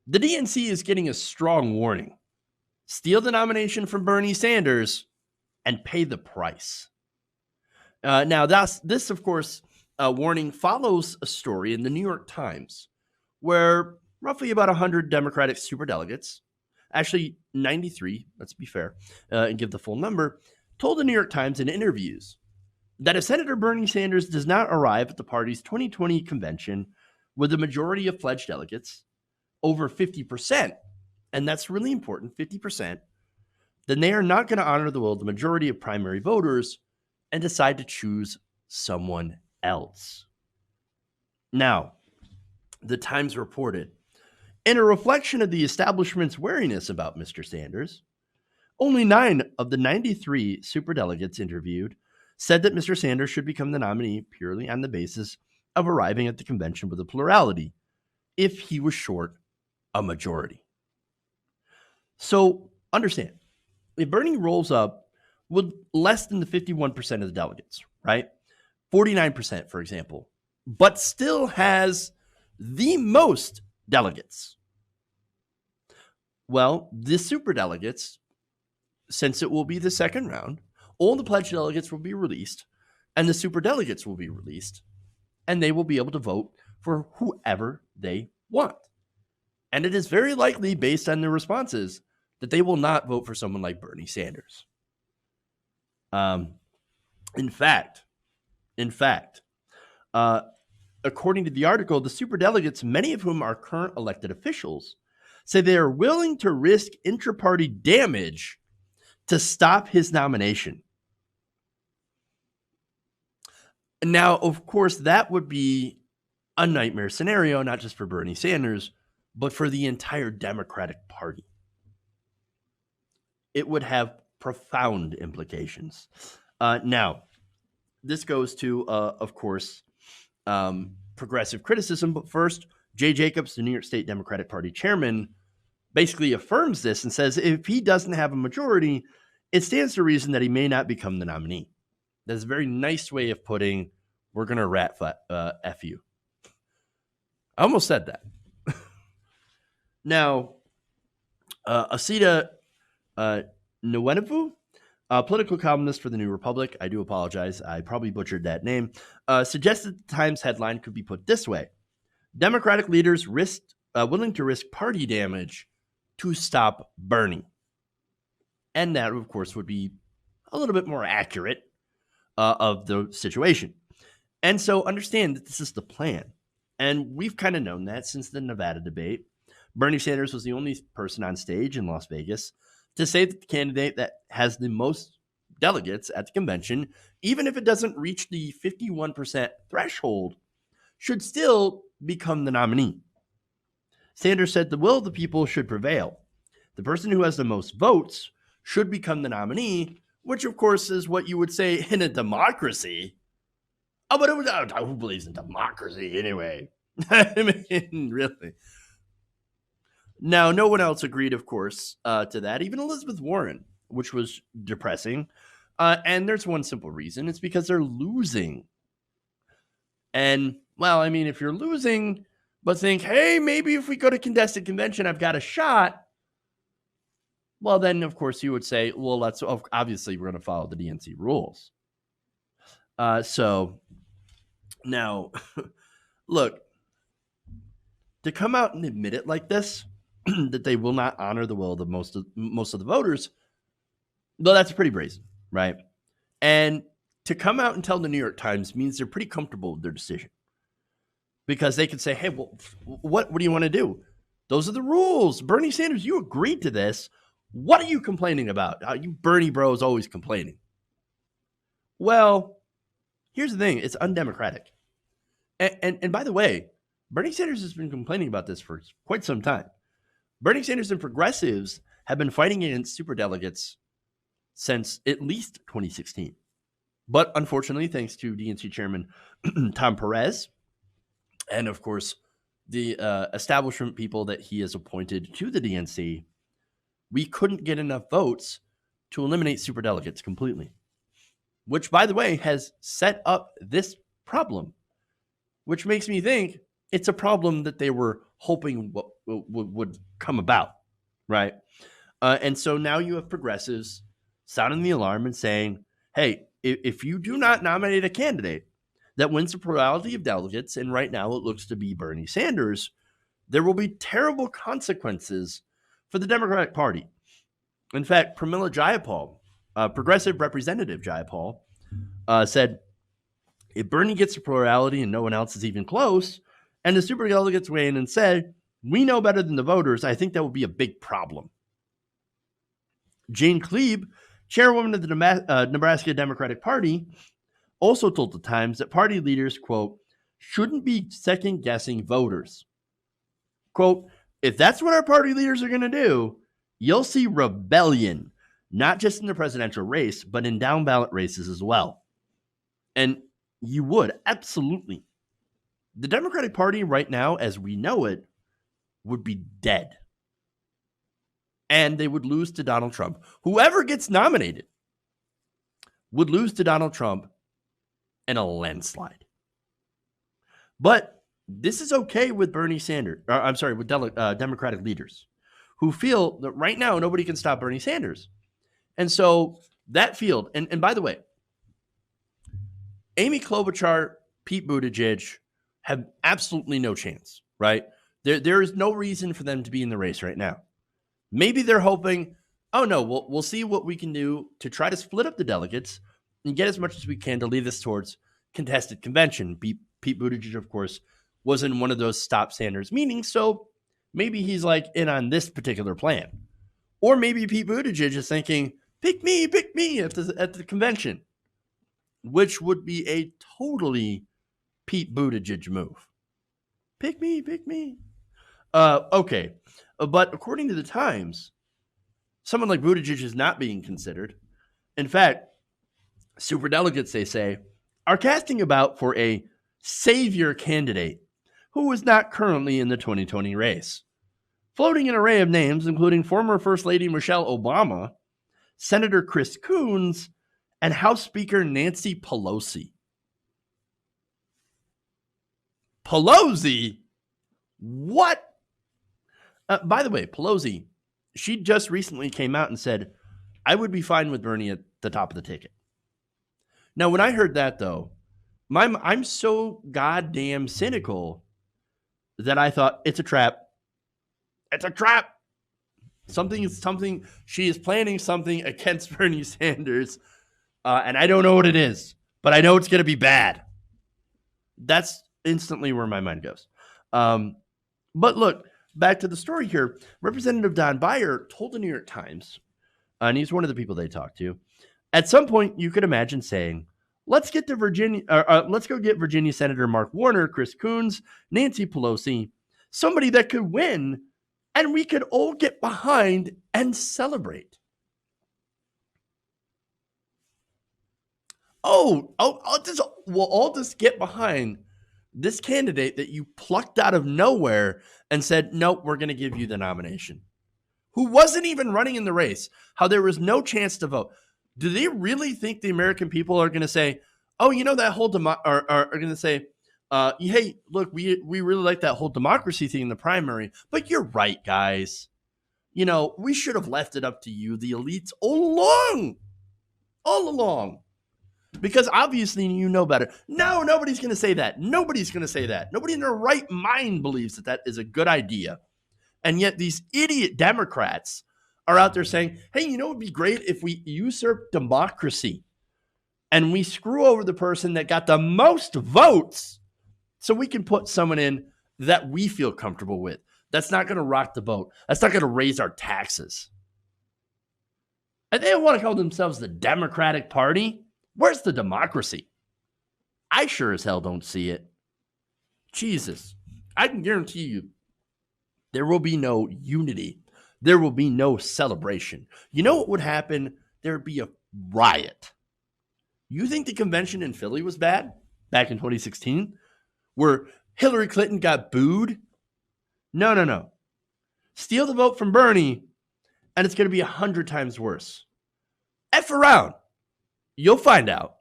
The DNC is getting a strong warning. Steal the nomination from Bernie Sanders and pay the price. Now, this, of course, warning follows a story in the New York Times where roughly about 100 Democratic superdelegates, actually 93, let's be fair and give the full number, told the New York Times in interviews that if Senator Bernie Sanders does not arrive at the party's 2020 convention with a majority of pledged delegates, over 50%, and that's really important, 50%, then they are not going to honor the will of the majority of primary voters and decide to choose someone else. Now, the Times reported, in a reflection of the establishment's wariness about Mr. Sanders, only 9 of the 93 superdelegates interviewed said that Mr. Sanders should become the nominee purely on the basis of arriving at the convention with a plurality if he was short a majority. So understand, if Bernie rolls up with less than the 51% of the delegates, right? 49%, for example, but still has the most delegates. Well, the superdelegates, since it will be the second round, all the pledged delegates will be released and the superdelegates will be released, and they will be able to vote for whoever they want. And it is very likely, based on their responses, that they will not vote for someone like Bernie Sanders. In fact, according to the article, the superdelegates, many of whom are current elected officials, say they are willing to risk intra-party damage to stop his nomination. Now, of course, that would be a nightmare scenario, not just for Bernie Sanders, but for the entire Democratic Party. It would have profound implications. Now, this goes to, of course, progressive criticism. But first, Jay Jacobs, the New York State Democratic Party chairman, basically affirms this and says if he doesn't have a majority, it stands to reason that he may not become the nominee. That's a very nice way of putting, we're going to F you. I almost said that. Now, Asita Nwenevu, a political columnist for the New Republic, I do apologize, I probably butchered that name, suggested the Times headline could be put this way: Democratic leaders willing to risk party damage to stop Bernie. And that, of course, would be a little bit more accurate of the situation. And so understand that this is the plan. And we've kind of known that since the Nevada debate. Bernie Sanders was the only person on stage in Las Vegas to say that the candidate that has the most delegates at the convention, even if it doesn't reach the 51% threshold, should still become the nominee. Sanders said the will of the people should prevail. The person who has the most votes should become the nominee, which, of course, is what you would say in a democracy. Oh, but who believes in democracy anyway? I mean, really. Now, no one else agreed, of course, to that, even Elizabeth Warren, which was depressing. And there's one simple reason. It's because they're losing. And, well, I mean, if you're losing, but think, hey, maybe if we go to contested convention, I've got a shot. Well, then, of course, you would say, well, that's obviously we're going to follow the DNC rules. So now, look, to come out and admit it like this, that they will not honor the will of most of the voters, well, that's pretty brazen, right? And to come out and tell the New York Times means they're pretty comfortable with their decision, because they could say, hey, well, what do you want to do? Those are the rules. Bernie Sanders, you agreed to this. What are you complaining about? You Bernie bros always complaining. Well, here's the thing. It's undemocratic. And by the way, Bernie Sanders has been complaining about this for quite some time. Bernie Sanders and progressives have been fighting against superdelegates since at least 2016. But unfortunately, thanks to DNC chairman Tom Perez, and of course, the establishment people that he has appointed to the DNC, we couldn't get enough votes to eliminate superdelegates completely, which, by the way, has set up this problem, which makes me think it's a problem that they were hoping what would come about, right? And so now you have progressives sounding the alarm and saying, hey, if you do not nominate a candidate that wins the plurality of delegates, and right now it looks to be Bernie Sanders, there will be terrible consequences for the Democratic Party. In fact, Pramila Jayapal, progressive representative Jayapal, said, if Bernie gets a plurality and no one else is even close, and the superdelegates weigh in and say, we know better than the voters, I think that would be a big problem. Jane Kleeb, chairwoman of the Nebraska Democratic Party, also told the Times that party leaders, quote, shouldn't be second-guessing voters. Quote, if that's what our party leaders are going to do, you'll see rebellion, not just in the presidential race, but in down-ballot races as well. And you would, absolutely. The Democratic Party right now, as we know it, would be dead. And they would lose to Donald Trump. Whoever gets nominated would lose to Donald Trump in a landslide. But this is okay with Bernie Sanders, with Democratic leaders who feel that right now nobody can stop Bernie Sanders. And so that field, and by the way, Amy Klobuchar, Pete Buttigieg have absolutely no chance, right? There is no reason for them to be in the race right now. Maybe they're hoping, oh no, we'll see what we can do to try to split up the delegates and get as much as we can to lead this towards contested convention. Pete Buttigieg, of course, was in one of those stop Sanders meetings, so maybe he's like in on this particular plan. Or maybe Pete Buttigieg is thinking, pick me at the convention, which would be a totally Pete Buttigieg move. Pick me. Okay. But according to the Times, someone like Buttigieg is not being considered. In fact, superdelegates, they say, are casting about for a savior candidate who is not currently in the 2020 race, floating an array of names, including former First Lady Michelle Obama, Senator Chris Coons, and House Speaker Nancy Pelosi. Pelosi? What? By the way, Pelosi, she just recently came out and said, I would be fine with Bernie at the top of the ticket. Now, when I heard that, though, I'm so goddamn cynical that I thought, it's a trap. It's a trap. Something. She is planning something against Bernie Sanders, and I don't know what it is, but I know it's going to be bad. That's instantly where my mind goes. But look, back to the story here. Representative Don Beyer told the New York Times, and he's one of the people they talked to, at some point you could imagine saying, let's go get Virginia Senator Mark Warner, Chris Coons, Nancy Pelosi, somebody that could win, and we could all get behind and celebrate. We'll all just get behind this candidate that you plucked out of nowhere and said, nope, we're going to give you the nomination, who wasn't even running in the race, how there was no chance to vote. Do they really think the American people are going to say, oh, that whole are going to say, hey, look, we really like that whole democracy thing in the primary, but you're right, guys. We should have left it up to you, the elites, all along. Because obviously you know better. No, nobody's going to say that. Nobody's going to say that. Nobody in their right mind believes that is a good idea. And yet these idiot Democrats are out there saying, hey, it would be great if we usurp democracy and we screw over the person that got the most votes so we can put someone in that we feel comfortable with. That's not going to rock the boat. That's not going to raise our taxes. And they don't want to call themselves the Democratic Party. Where's the democracy? I sure as hell don't see it. Jesus, I can guarantee you there will be no unity. There will be no celebration. You know what would happen? There would be a riot. You think the convention in Philly was bad back in 2016 where Hillary Clinton got booed? No. Steal the vote from Bernie and it's going to be 100 times worse. F around. You'll find out.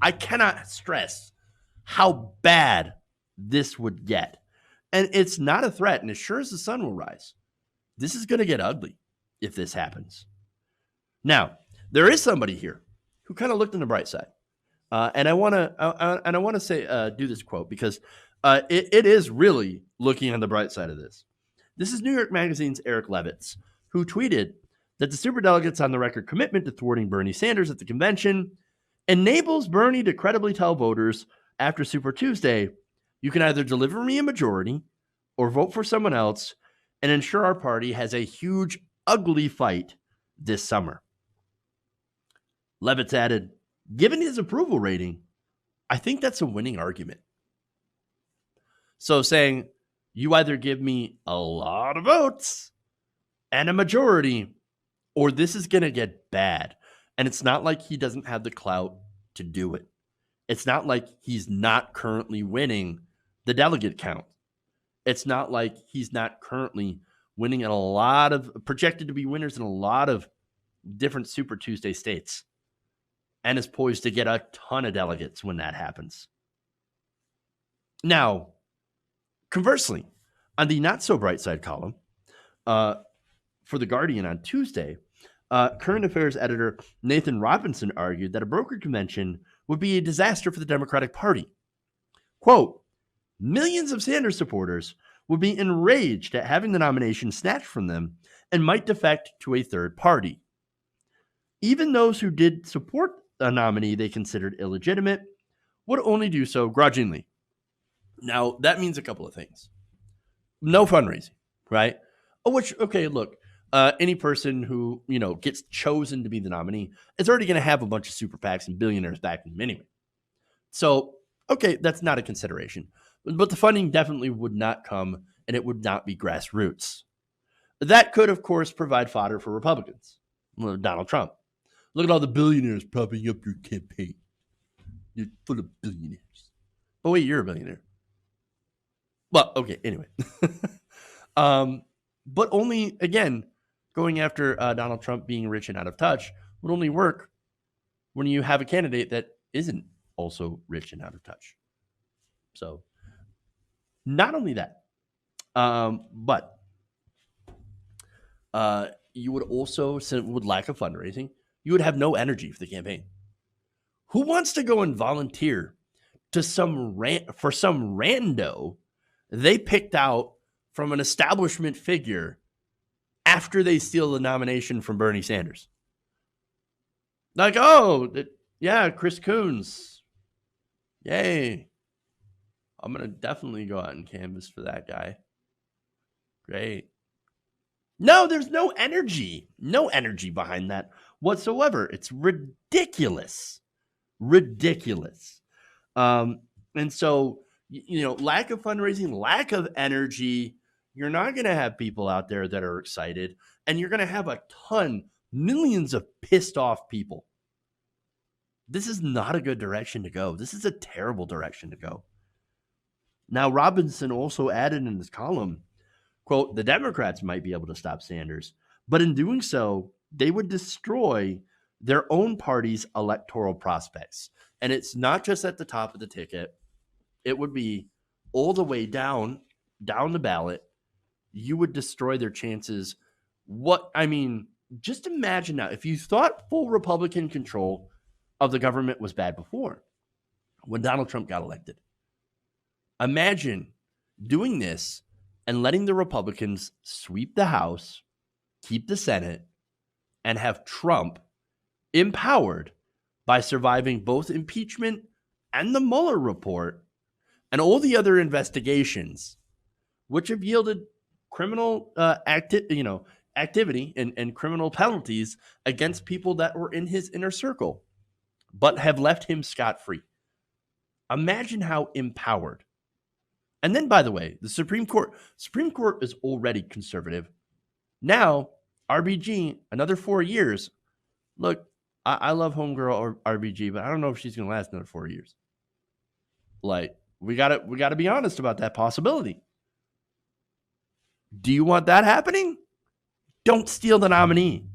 I cannot stress how bad this would get. And it's not a threat. And as sure as the sun will rise, this is going to get ugly if this happens. Now, there is somebody here who kind of looked on the bright side. And I want to say do this quote because it is really looking on the bright side of this. This is New York Magazine's Eric Levitz, who tweeted that the superdelegates on the record commitment to thwarting Bernie Sanders at the convention enables Bernie to credibly tell voters after Super Tuesday, you can either deliver me a majority or vote for someone else and ensure our party has a huge, ugly fight this summer. Levitz added, given his approval rating, I think that's a winning argument. So saying, you either give me a lot of votes and a majority, or this is going to get bad. And it's not like he doesn't have the clout to do it. It's not like he's not currently winning the delegate count. It's not like he's not currently winning in a lot of, projected to be winners in a lot of different Super Tuesday states, and is poised to get a ton of delegates when that happens. Now, conversely, on the not so bright side column, for The Guardian on Tuesday, current affairs editor Nathan Robinson argued that a brokered convention would be a disaster for the Democratic Party. Quote, millions of Sanders supporters would be enraged at having the nomination snatched from them and might defect to a third party. Even those who did support a nominee they considered illegitimate would only do so grudgingly. Now, that means a couple of things. No fundraising, right? Okay, look, any person who, gets chosen to be the nominee is already going to have a bunch of super PACs and billionaires backing them anyway. So, okay, that's not a consideration. But the funding definitely would not come, and it would not be grassroots. That could, of course, provide fodder for Republicans. Donald Trump. Look at all the billionaires propping up your campaign. You're full of billionaires. Oh, wait, you're a billionaire. Well, okay, anyway. But only, again, going after Donald Trump being rich and out of touch would only work when you have a candidate that isn't also rich and out of touch. So, not only that, but you would also, with lack of fundraising, you would have no energy for the campaign. Who wants to go and volunteer to some rando they picked out from an establishment figure after they steal the nomination from Bernie Sanders? Like, yeah, Chris Coons. Yay. I'm going to definitely go out and canvass for that guy. Great. No, there's no energy. No energy behind that whatsoever. It's ridiculous. Ridiculous. And so, lack of fundraising, lack of energy, you're not going to have people out there that are excited, and you're going to have millions of pissed off people. This is not a good direction to go. This is a terrible direction to go. Now, Robinson also added in his column, quote, the Democrats might be able to stop Sanders, but in doing so, they would destroy their own party's electoral prospects. And it's not just at the top of the ticket. It would be all the way down the ballot. You would destroy their chances. Just imagine now, if you thought full Republican control of the government was bad before, when Donald Trump got elected, imagine doing this and letting the Republicans sweep the House, keep the Senate, and have Trump empowered by surviving both impeachment and the Mueller report and all the other investigations, which have yielded criminal activity and criminal penalties against people that were in his inner circle, but have left him scot-free. Imagine how empowered. And then, by the way, the Supreme Court is already conservative. Now, RBG, another 4 years. Look, I love homegirl RBG, but I don't know if she's going to last another 4 years. Like, we gotta be honest about that possibility. Do you want that happening? Don't steal the nominee.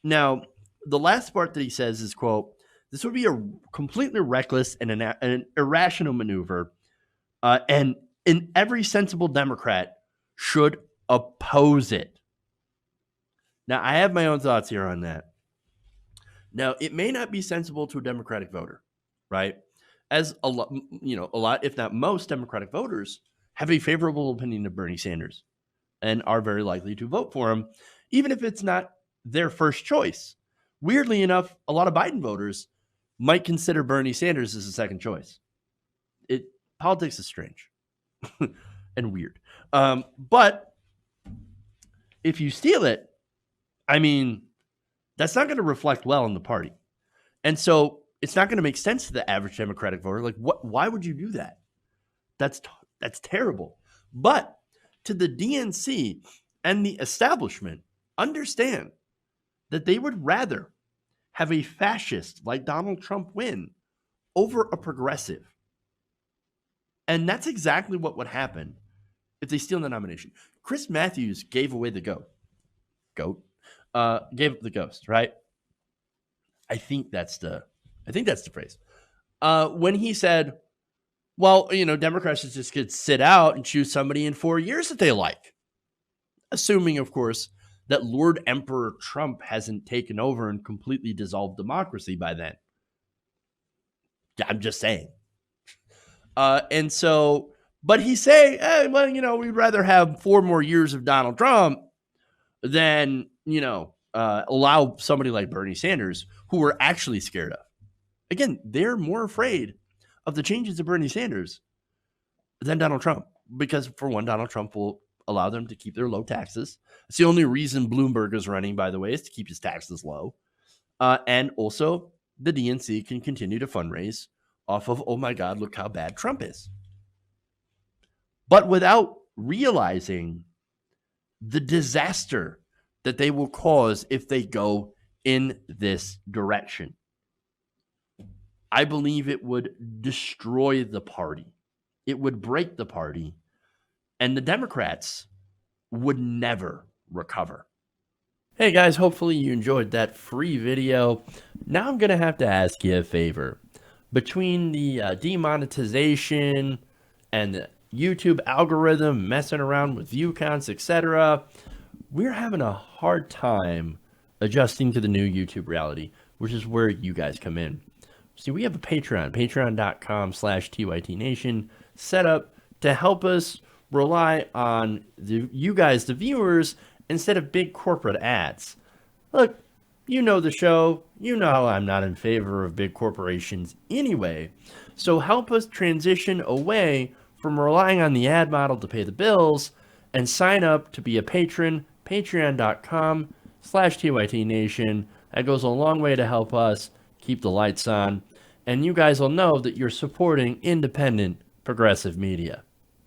Now, the last part that he says is, quote, this would be a completely reckless and an irrational maneuver, and And every sensible Democrat should oppose it. Now, I have my own thoughts here on that. Now, it may not be sensible to a Democratic voter, right? As a lot, if not most Democratic voters have a favorable opinion of Bernie Sanders and are very likely to vote for him, even if it's not their first choice. Weirdly enough, a lot of Biden voters might consider Bernie Sanders as a second choice. Politics is strange and weird. But if you steal it, I mean, that's not going to reflect well on the party. And so it's not going to make sense to the average Democratic voter. Like, why would you do that? That's terrible. But to the DNC and the establishment, understand that they would rather have a fascist like Donald Trump win over a progressive. And that's exactly what would happen if they steal the nomination. Chris Matthews gave away the gave up the ghost, right? I think that's the phrase. When he said, well, Democrats just could sit out and choose somebody in 4 years that they like. Assuming, of course, that Lord Emperor Trump hasn't taken over and completely dissolved democracy by then. I'm just saying. And so, but he say, hey, well, we'd rather have 4 more years of Donald Trump than, allow somebody like Bernie Sanders, who we're actually scared of. Again, they're more afraid of the changes to Bernie Sanders than Donald Trump, because for one, Donald Trump will allow them to keep their low taxes. It's the only reason Bloomberg is running, by the way, is to keep his taxes low. And also, the DNC can continue to fundraise off of, oh my God, look how bad Trump is. But without realizing the disaster that they will cause if they go in this direction. I believe it would destroy the party. It would break the party. And the Democrats would never recover. Hey guys, hopefully you enjoyed that free video. Now I'm going to have to ask you a favor. Between the demonetization and the YouTube algorithm messing around with view counts, etc., we're having a hard time adjusting to the new YouTube reality, which is where you guys come in. See, we have a patreon.com/TYTNation set up to help us rely on you guys, the viewers, instead of big corporate ads. Look, you know the show. You know I'm not in favor of big corporations anyway. So help us transition away from relying on the ad model to pay the bills and sign up to be a patron, patreon.com/TYTNation. That goes a long way to help us keep the lights on. And you guys will know that you're supporting independent, progressive media.